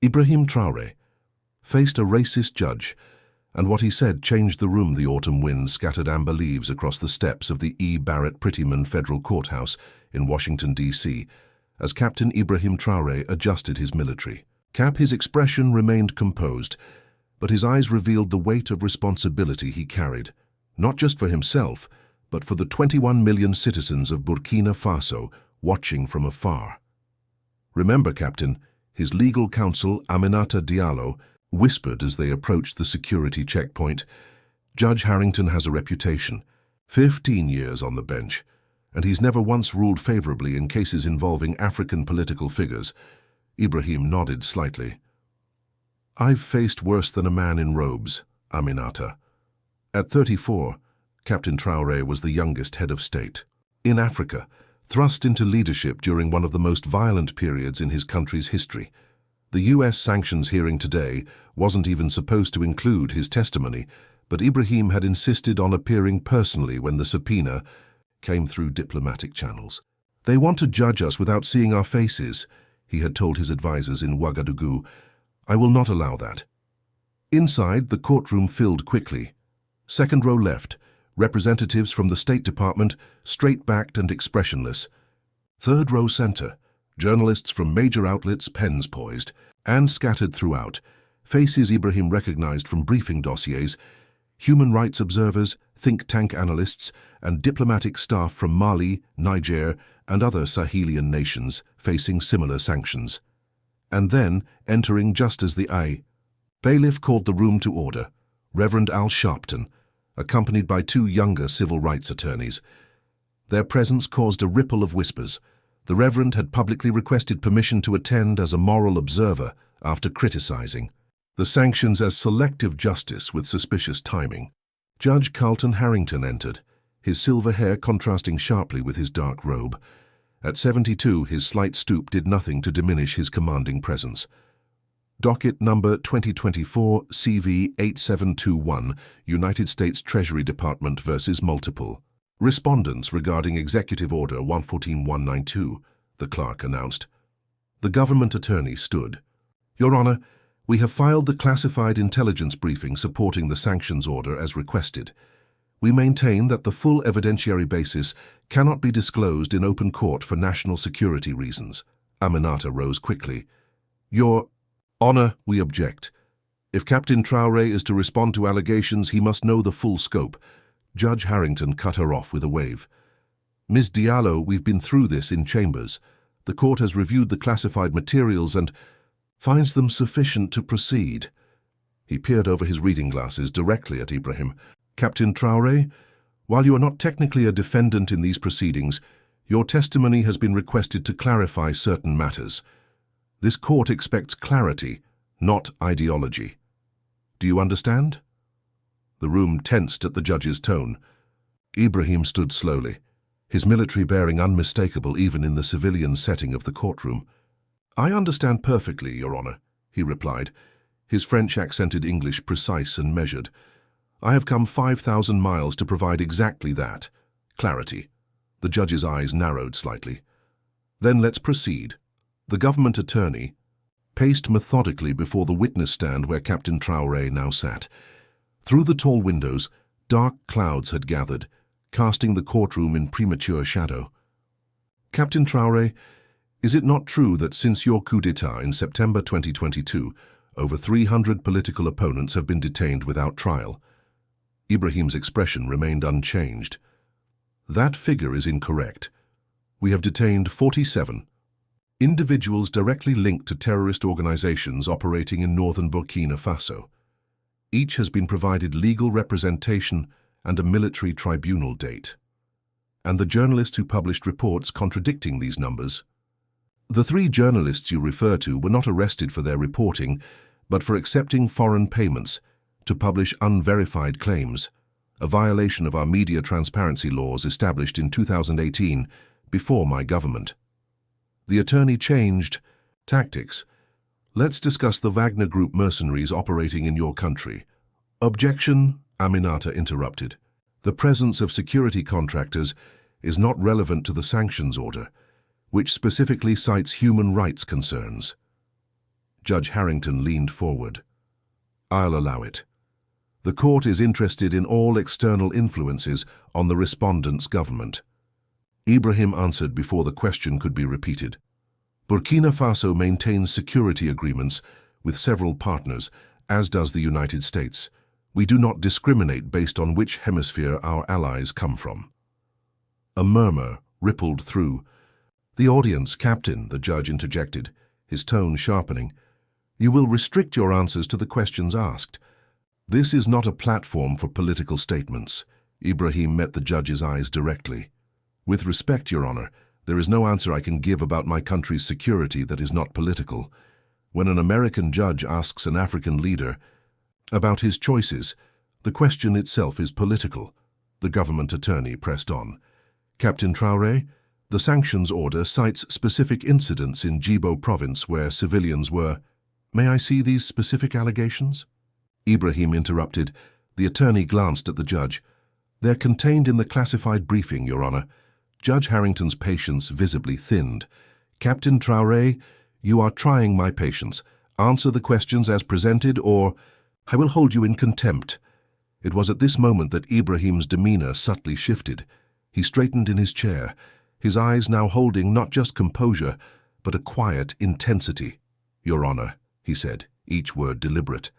Ibrahim Traoré faced a racist judge, and what he said changed the room. The autumn wind scattered amber leaves across the steps of the E. Barrett Prettyman Federal Courthouse in Washington, D.C., as Captain Ibrahim Traoré adjusted his military. His expression remained composed, but his eyes revealed the weight of responsibility he carried, not just for himself, but for the 21 million citizens of Burkina Faso watching from afar. "Remember, Captain," his legal counsel Aminata Diallo whispered as they approached the security checkpoint, "Judge Harrington has a reputation. 15 years on the bench, and he's never once ruled favorably in cases involving African political figures." Ibrahim nodded slightly. "I've faced worse than a man in robes, Aminata." At 34, Captain Traoré was the youngest head of state. In Africa, thrust into leadership during one of the most violent periods in his country's history. The U.S. sanctions hearing today wasn't even supposed to include his testimony, but Ibrahim had insisted on appearing personally when the subpoena came through diplomatic channels. "They want to judge us without seeing our faces," he had told his advisors in Ouagadougou. "I will not allow that." Inside, the courtroom filled quickly. Second row left, representatives from the State Department, straight-backed and expressionless. Third row center, journalists from major outlets, pens poised, and scattered throughout, faces Ibrahim recognized from briefing dossiers, human rights observers, think tank analysts, and diplomatic staff from Mali, Niger, and other Sahelian nations facing similar sanctions. And then, entering just as the bailiff called the room to order, Reverend Al Sharpton, accompanied by two younger civil rights attorneys. Their presence caused a ripple of whispers. The Reverend had publicly requested permission to attend as a moral observer after criticizing the sanctions as selective justice with suspicious timing. Judge Carlton Harrington entered, his silver hair contrasting sharply with his dark robe. At 72, his slight stoop did nothing to diminish his commanding presence. Docket number 2024 CV 8721, United States Treasury Department versus multiple respondents regarding Executive Order 114192, the clerk announced. The government attorney stood. "Your Honor, we have filed the classified intelligence briefing supporting the sanctions order as requested. We maintain that the full evidentiary basis cannot be disclosed in open court for national security reasons." Aminata rose quickly. "Your Honor, we object. If Captain Traoré is to respond to allegations, he must know the full scope." Judge Harrington cut her off with a wave. "Ms. Diallo, we've been through this in chambers. The court has reviewed the classified materials and finds them sufficient to proceed." He peered over his reading glasses directly at Ibrahim. "Captain Traoré, while you are not technically a defendant in these proceedings, your testimony has been requested to clarify certain matters. This court expects clarity, not ideology. Do you understand?" The room tensed at the judge's tone. Ibrahim stood slowly, his military bearing unmistakable even in the civilian setting of the courtroom. "I understand perfectly, Your Honor," he replied, his French-accented English precise and measured. "I have come 5,000 miles to provide exactly that, clarity." The judge's eyes narrowed slightly. "Then let's proceed." The government attorney paced methodically before the witness stand where Captain Traoré now sat. Through the tall windows, dark clouds had gathered, casting the courtroom in premature shadow. "Captain Traoré, is it not true that since your coup d'etat in September 2022, over 300 political opponents have been detained without trial?" Ibrahim's expression remained unchanged. "That figure is incorrect. We have detained 47 individuals directly linked to terrorist organizations operating in northern Burkina Faso. Each has been provided legal representation and a military tribunal date. And the journalists who published reports contradicting these numbers. The 3 journalists you refer to were not arrested for their reporting, but for accepting foreign payments to publish unverified claims, a violation of our media transparency laws established in 2018 before my government." The attorney changed tactics. "Let's discuss the Wagner Group mercenaries operating in your country." "Objection," Aminata interrupted. "The presence of security contractors is not relevant to the sanctions order, which specifically cites human rights concerns." Judge Harrington leaned forward. "I'll allow it. The court is interested in all external influences on the respondent's government." Ibrahim answered before the question could be repeated. "Burkina Faso maintains security agreements with several partners, as does the United States. We do not discriminate based on which hemisphere our allies come from." A murmur rippled through the audience. "Captain," the judge interjected, his tone sharpening, "you will restrict your answers to the questions asked. This is not a platform for political statements." Ibrahim met the judge's eyes directly. "With respect, Your Honor, there is no answer I can give about my country's security that is not political. When an American judge asks an African leader about his choices, the question itself is political." The government attorney pressed on. "Captain Traoré, the sanctions order cites specific incidents in Djibo province where civilians were. May I see these specific allegations?" Ibrahim interrupted. The attorney glanced at the judge. "They're contained in the classified briefing, Your Honor." Judge Harrington's patience visibly thinned. "Captain Traoré, you are trying my patience. Answer the questions as presented, or I will hold you in contempt." It was at this moment that Ibrahim's demeanor subtly shifted. He straightened in his chair, his eyes now holding not just composure, but a quiet intensity. "Your Honor," he said, each word deliberate,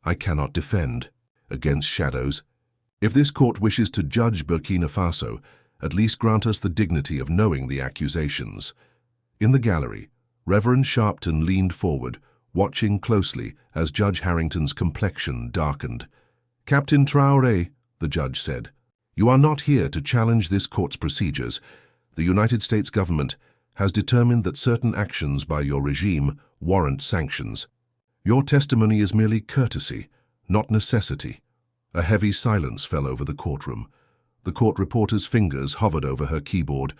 "I cannot defend against shadows. If this court wishes to judge Burkina Faso, at least grant us the dignity of knowing the accusations." In the gallery, Reverend Sharpton leaned forward, watching closely as Judge Harrington's complexion darkened. "Captain Traoré," the judge said, "you are not here to challenge this court's procedures. The United States government has determined that certain actions by your regime warrant sanctions. Your testimony is merely courtesy, not necessity." A heavy silence fell over the courtroom. The court reporter's fingers hovered over her keyboard.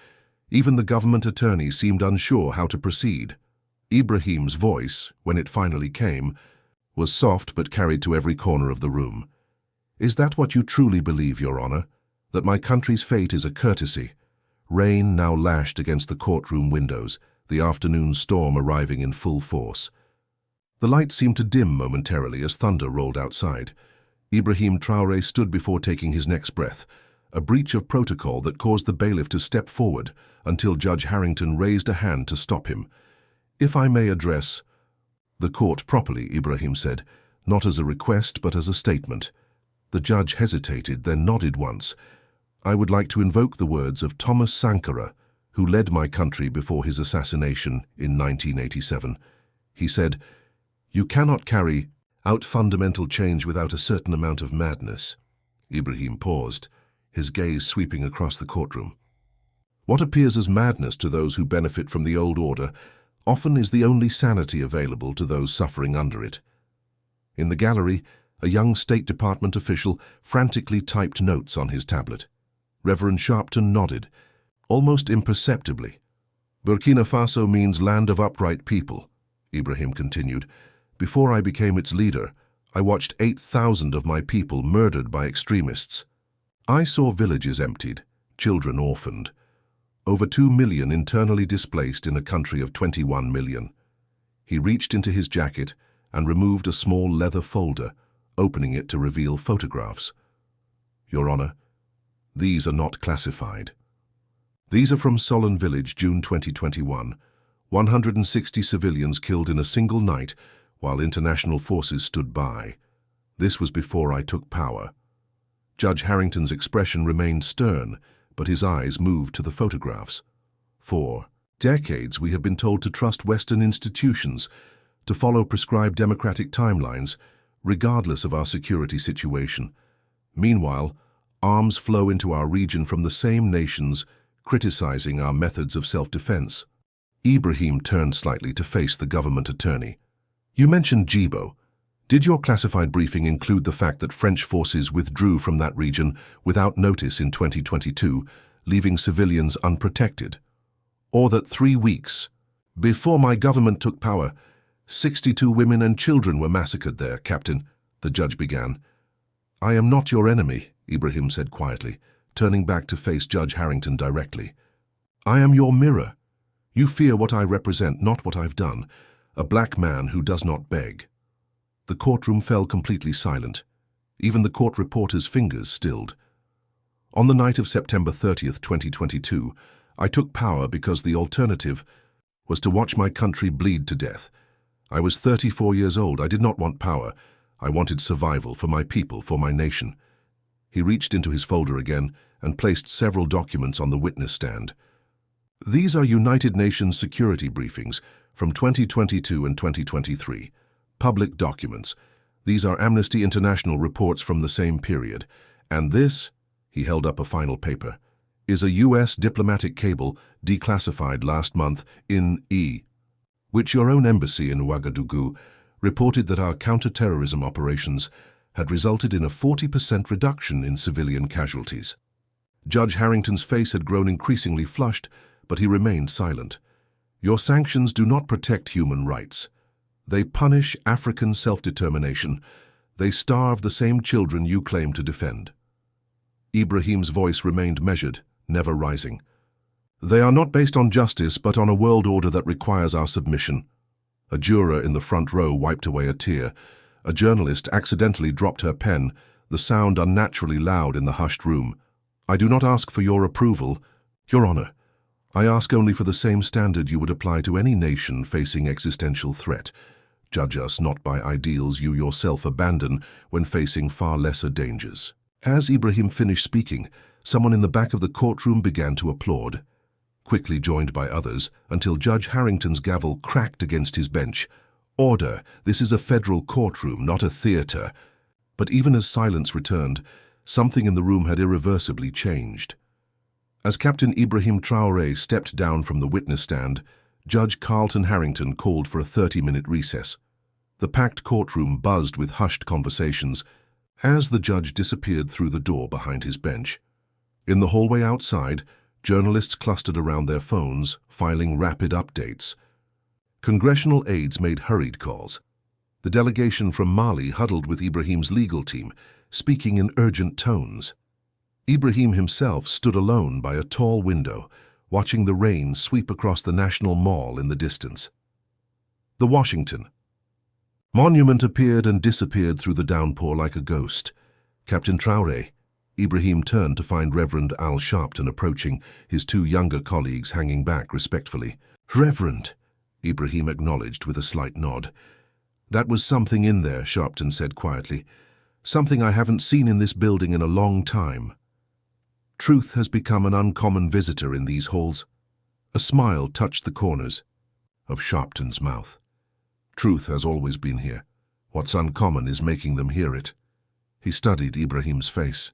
Even the government attorney seemed unsure how to proceed. Ibrahim's voice, when it finally came, was soft but carried to every corner of the room. "Is that what you truly believe, Your Honor? That my country's fate is a courtesy?" Rain now lashed against the courtroom windows, the afternoon storm arriving in full force. The light seemed to dim momentarily as thunder rolled outside. Ibrahim Traoré stood before taking his next breath, a breach of protocol that caused the bailiff to step forward until Judge Harrington raised a hand to stop him. "If I may address the court properly," Ibrahim said, "not as a request but as a statement." The judge hesitated, then nodded once. "I would like to invoke the words of Thomas Sankara, who led my country before his assassination in 1987. He said, 'You cannot carry out fundamental change without a certain amount of madness.'" Ibrahim paused, his gaze sweeping across the courtroom. "What appears as madness to those who benefit from the old order often is the only sanity available to those suffering under it." In the gallery, a young State Department official frantically typed notes on his tablet. Reverend Sharpton nodded, almost imperceptibly. "Burkina Faso means land of upright people," Ibrahim continued. "Before I became its leader, I watched 8,000 of my people murdered by extremists. I saw villages emptied, children orphaned. Over 2 million internally displaced in a country of 21 million. He reached into his jacket and removed a small leather folder, opening it to reveal photographs. "Your Honor, these are not classified. These are from Solon Village, June 2021. 160 civilians killed in a single night while international forces stood by. This was before I took power." Judge Harrington's expression remained stern, but his eyes moved to the photographs. "For decades we have been told to trust Western institutions, to follow prescribed democratic timelines, regardless of our security situation. Meanwhile, arms flow into our region from the same nations, criticizing our methods of self-defense." Ibrahim turned slightly to face the government attorney. "You mentioned Djibo. Did your classified briefing include the fact that French forces withdrew from that region without notice in 2022, leaving civilians unprotected? Or that 3 weeks before my government took power, 62 women and children were massacred there, Captain?" the judge began. "I am not your enemy," Ibrahim said quietly, turning back to face Judge Harrington directly. "I am your mirror. You fear what I represent, not what I've done. a black man who does not beg. The courtroom fell completely silent. Even the court reporter's fingers stilled. On the night of September 30th, 2022, I took power because the alternative was to watch my country bleed to death. I was 34 years old. I did not want power. I wanted survival for my people, for my nation. He reached into his folder again and placed several documents on the witness stand. These are United Nations security briefings from 2022 and 2023. Public documents. These are Amnesty International reports from the same period. And this, he held up a final paper, is a U.S. diplomatic cable declassified last month in which your own embassy in Ouagadougou reported that our counter-terrorism operations had resulted in a 40% reduction in civilian casualties. Judge Harrington's face had grown increasingly flushed, but he remained silent. Your sanctions do not protect human rights. They punish African self-determination. They starve the same children you claim to defend. Ibrahim's voice remained measured, never rising. They are not based on justice, but on a world order that requires our submission. A juror in the front row wiped away a tear. A journalist accidentally dropped her pen, the sound unnaturally loud in the hushed room. I do not ask for your approval, Your Honor. I ask only for the same standard you would apply to any nation facing existential threat. Judge us not by ideals you yourself abandon when facing far lesser dangers. As Ibrahim finished speaking, someone in the back of the courtroom began to applaud, quickly joined by others, until Judge Harrington's gavel cracked against his bench. Order! This is a federal courtroom, not a theater. But even as silence returned, something in the room had irreversibly changed. As Captain Ibrahim Traoré stepped down from the witness stand, Judge Carlton Harrington called for a 30-minute recess. The packed courtroom buzzed with hushed conversations as the judge disappeared through the door behind his bench. In the hallway outside, journalists clustered around their phones, filing rapid updates. Congressional aides made hurried calls. The delegation from Mali huddled with Ibrahim's legal team, speaking in urgent tones. Ibrahim himself stood alone by a tall window, watching the rain sweep across the National Mall in the distance. The Washington Monument appeared and disappeared through the downpour like a ghost. Captain Traoré. Ibrahim turned to find Reverend Al Sharpton approaching, his two younger colleagues hanging back respectfully. Reverend, Ibrahim acknowledged with a slight nod. That was something in there, Sharpton said quietly. Something I haven't seen in this building in a long time. Truth has become an uncommon visitor in these halls. A smile touched the corners of Sharpton's mouth. Truth has always been here. What's uncommon is making them hear it. He studied Ibrahim's face.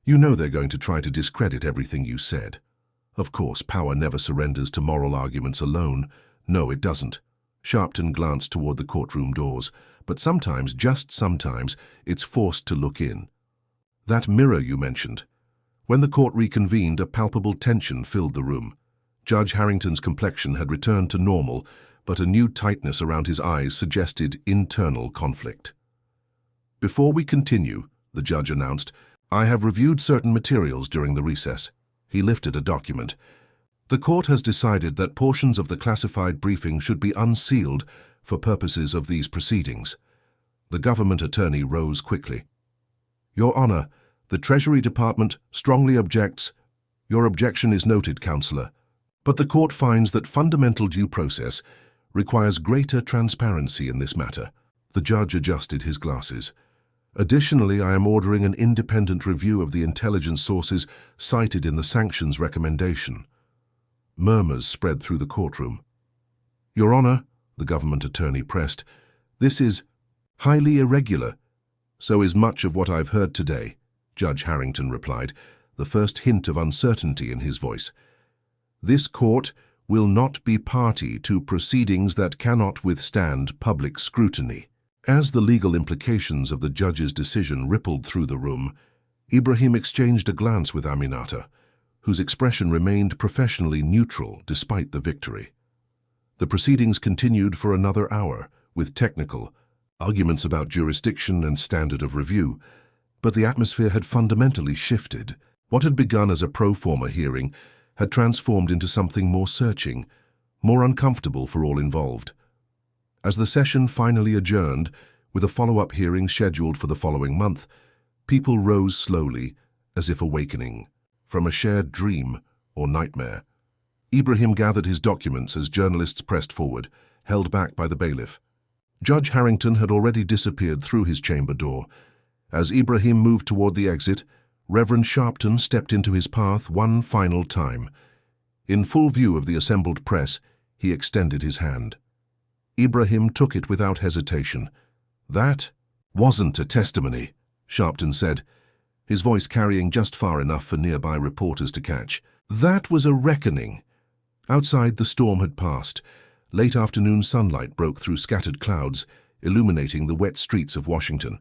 You know they're going to try to discredit everything you said. Of course, power never surrenders to moral arguments alone. No, it doesn't. Sharpton glanced toward the courtroom doors, but sometimes, just sometimes, it's forced to look in. That mirror you mentioned. When the court reconvened, a palpable tension filled the room. Judge Harrington's complexion had returned to normal, but a new tightness around his eyes suggested internal conflict. Before we continue, the judge announced, I have reviewed certain materials during the recess. He lifted a document. The court has decided that portions of the classified briefing should be unsealed for purposes of these proceedings. The government attorney rose quickly. Your Honor, the Treasury Department strongly objects. Your objection is noted, Counselor. But the court finds that fundamental due process requires greater transparency in this matter. The judge adjusted his glasses. Additionally, I am ordering an independent review of the intelligence sources cited in the sanctions recommendation. Murmurs spread through the courtroom. Your Honor, the government attorney pressed, this is highly irregular. So is much of what I've heard today, Judge Harrington replied, the first hint of uncertainty in his voice. This court will not be party to proceedings that cannot withstand public scrutiny. As the legal implications of the judge's decision rippled through the room, Ibrahim exchanged a glance with Aminata, whose expression remained professionally neutral despite the victory. The proceedings continued for another hour, with technical arguments about jurisdiction and standard of review, but the atmosphere had fundamentally shifted. What had begun as a pro forma hearing had transformed into something more searching, more uncomfortable for all involved. As the session finally adjourned, with a follow-up hearing scheduled for the following month, people rose slowly, as if awakening from a shared dream or nightmare. Ibrahim gathered his documents as journalists pressed forward, held back by the bailiff. Judge Harrington had already disappeared through his chamber door. As Ibrahim moved toward the exit, Reverend Sharpton stepped into his path one final time. In full view of the assembled press, he extended his hand. Ibrahim took it without hesitation. "That wasn't a testimony," Sharpton said, his voice carrying just far enough for nearby reporters to catch. "That was a reckoning." Outside, the storm had passed. Late afternoon sunlight broke through scattered clouds, illuminating the wet streets of Washington.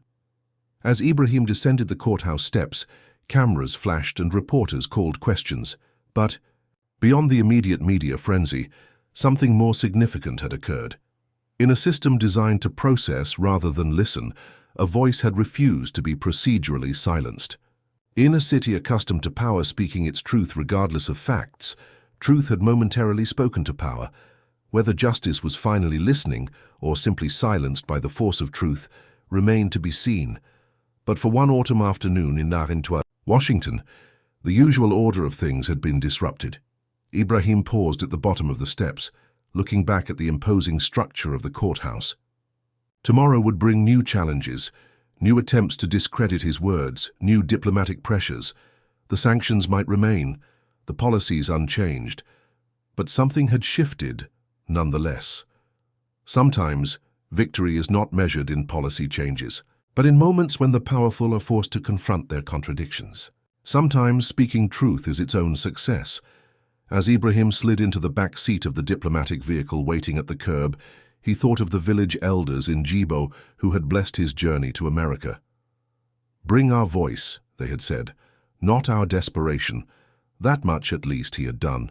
As Ibrahim descended the courthouse steps, cameras flashed and reporters called questions. But, beyond the immediate media frenzy, something more significant had occurred. In a system designed to process rather than listen, a voice had refused to be procedurally silenced. In a city accustomed to power speaking its truth regardless of facts, truth had momentarily spoken to power. Whether justice was finally listening or simply silenced by the force of truth remained to be seen. But for one autumn afternoon in Washington, the usual order of things had been disrupted. Ibrahim paused at the bottom of the steps, looking back at the imposing structure of the courthouse. Tomorrow would bring new challenges, new attempts to discredit his words, new diplomatic pressures. The sanctions might remain, the policies unchanged, but something had shifted nonetheless. Sometimes, victory is not measured in policy changes, but in moments when the powerful are forced to confront their contradictions. Sometimes speaking truth is its own success. As Ibrahim slid into the back seat of the diplomatic vehicle waiting at the curb, he thought of the village elders in Jibo who had blessed his journey to America. "Bring our voice," they had said, "not our desperation." That much, at least, he had done.